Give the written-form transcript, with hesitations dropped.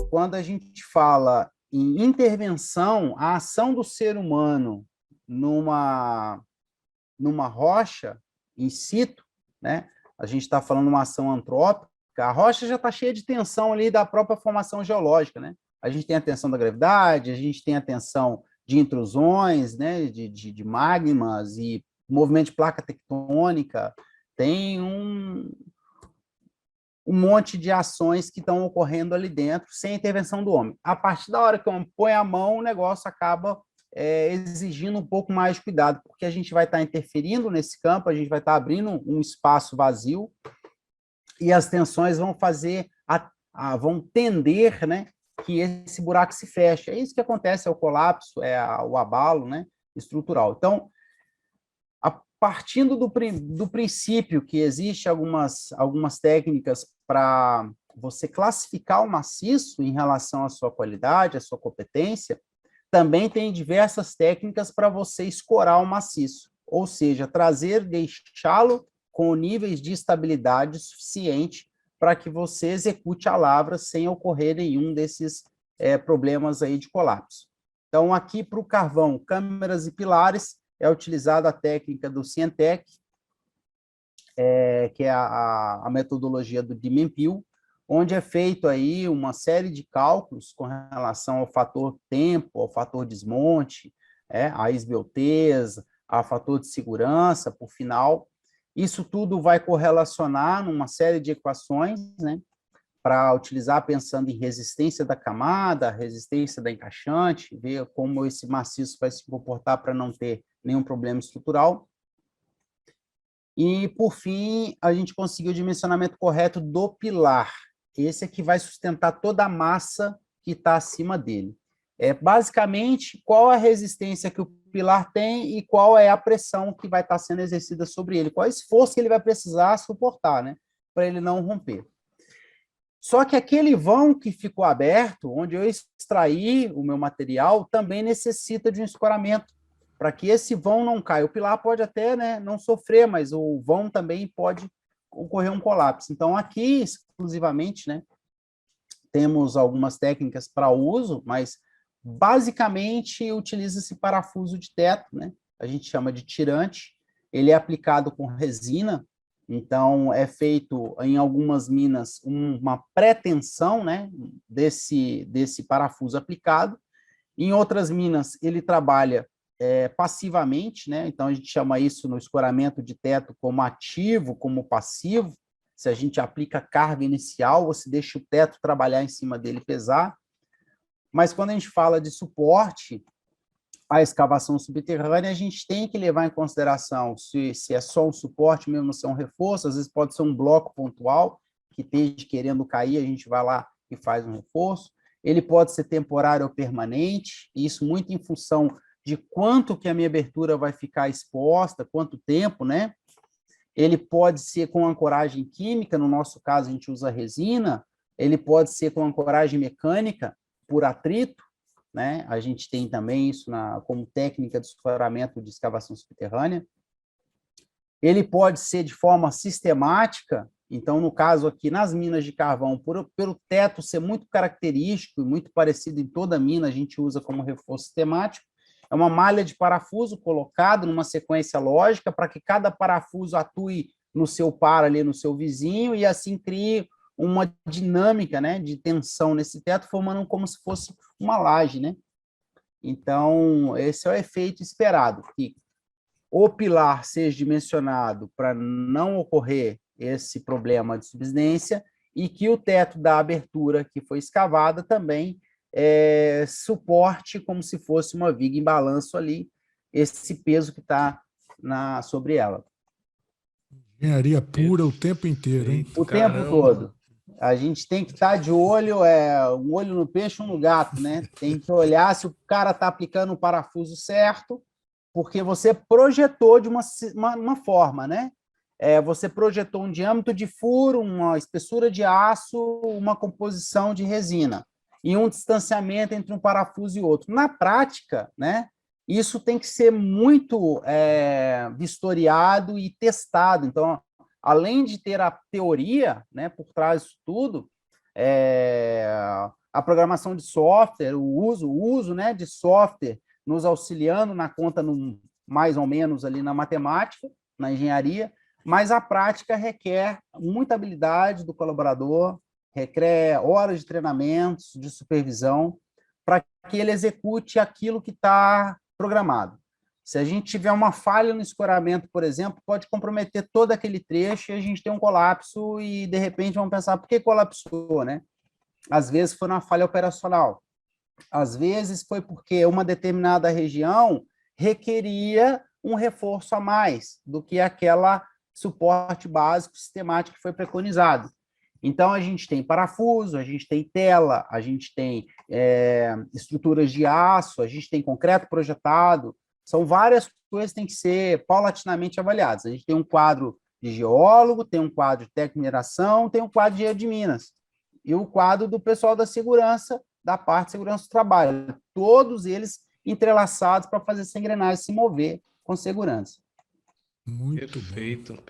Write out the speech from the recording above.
quando a gente fala em intervenção, a ação do ser humano numa rocha in situ, né? A gente está falando de uma ação antrópica, a rocha já está cheia de tensão ali da própria formação geológica, né? A gente tem a tensão da gravidade, a gente tem a tensão de intrusões, né? De magmas e movimento de placa tectônica, tem um monte de ações que estão ocorrendo ali dentro sem intervenção do homem. A partir da hora que o homem põe a mão, o negócio acaba exigindo um pouco mais de cuidado, porque a gente vai estar interferindo nesse campo, a gente vai estar abrindo um espaço vazio e as tensões vão vão tender, né, que esse buraco se feche. É isso que acontece, é o colapso, o abalo, né, estrutural. Então, partindo do princípio que existe algumas técnicas para você classificar o maciço em relação à sua qualidade, à sua competência, também tem diversas técnicas para você escorar o maciço, ou seja, deixá-lo com níveis de estabilidade suficiente para que você execute a lavra sem ocorrer nenhum desses problemas aí de colapso. Então, aqui para o carvão, câmeras e pilares, é utilizada a técnica do Cientec, que é a metodologia do Dimenpil, onde é feito aí uma série de cálculos com relação ao fator tempo, ao fator desmonte, a esbelteza, ao fator de segurança, por final. Isso tudo vai correlacionar numa série de equações, né, para utilizar pensando em resistência da camada, resistência da encaixante, ver como esse maciço vai se comportar para não ter nenhum problema estrutural. E, por fim, a gente conseguiu o dimensionamento correto do pilar. Esse é que vai sustentar toda a massa que está acima dele. Basicamente, qual a resistência que o pilar tem e qual é a pressão que vai estar sendo exercida sobre ele, qual é o esforço que ele vai precisar suportar, né, para ele não romper. Só que aquele vão que ficou aberto, onde eu extraí o meu material, também necessita de um escoramento, para que esse vão não caia. O pilar pode até, né, não sofrer, mas o vão também pode ocorrer um colapso. Então, aqui, exclusivamente, né, temos algumas técnicas para uso, mas, basicamente, utiliza-se parafuso de teto, né? A gente chama de tirante. Ele é aplicado com resina, então, é feito em algumas minas uma pré-tensão, né, desse parafuso aplicado. Em outras minas, ele trabalha passivamente, né? Então, a gente chama isso no escoramento de teto como ativo, como passivo. Se a gente aplica carga inicial, você deixa o teto trabalhar em cima dele, pesar. Mas quando a gente fala de suporte, a escavação subterrânea, a gente tem que levar em consideração se é só um suporte mesmo, se é um reforço, às vezes pode ser um bloco pontual, que esteja querendo cair, a gente vai lá e faz um reforço. Ele pode ser temporário ou permanente, isso muito em função de quanto que a minha abertura vai ficar exposta, quanto tempo, né? Ele pode ser com ancoragem química, no nosso caso a gente usa resina, ele pode ser com ancoragem mecânica, por atrito, né? A gente tem também isso como técnica de escoramento de escavação subterrânea. Ele pode ser de forma sistemática, então, no caso aqui, nas minas de carvão, pelo teto ser muito característico e muito parecido em toda a mina, a gente usa como reforço sistemático. É uma malha de parafuso colocado numa sequência lógica para que cada parafuso atue no seu par ali, no seu vizinho, e assim crie uma dinâmica, né, de tensão nesse teto, formando como se fosse uma laje, né? Então, esse é o efeito esperado, que o pilar seja dimensionado para não ocorrer esse problema de subsidência e que o teto da abertura que foi escavada também suporte como se fosse uma viga em balanço ali, esse peso que está sobre ela. Engenharia pura o tempo inteiro, hein? O tempo todo. A gente tem que estar de olho, um olho no peixe, um no gato, né? Tem que olhar se o cara está aplicando o parafuso certo, porque você projetou de uma forma, né? Você projetou um diâmetro de furo, uma espessura de aço, uma composição de resina e um distanciamento entre um parafuso e outro. Na prática, né, isso tem que ser muito vistoriado e testado. Então, além de ter a teoria, né, por trás disso tudo, a programação de software, o uso, né, de software nos auxiliando na conta, mais ou menos ali na matemática, na engenharia, mas a prática requer muita habilidade do colaborador, requer horas de treinamentos, de supervisão, para que ele execute aquilo que está programado. Se a gente tiver uma falha no escoramento, por exemplo, pode comprometer todo aquele trecho e a gente tem um colapso e, de repente, vamos pensar, por que colapsou, né? Às vezes foi uma falha operacional, às vezes foi porque uma determinada região requeria um reforço a mais do que aquela suporte básico sistemático que foi preconizado. Então, a gente tem parafuso, a gente tem tela, a gente tem estruturas de aço, a gente tem concreto projetado, são várias coisas que têm que ser paulatinamente avaliadas. A gente tem um quadro de geólogo, tem um quadro de técnico de mineração, tem um quadro de engenheiro de Minas, e o quadro do pessoal da segurança, da parte de segurança do trabalho. Todos eles entrelaçados para fazer essa engrenagem se mover com segurança. Muito Perfeito. bom.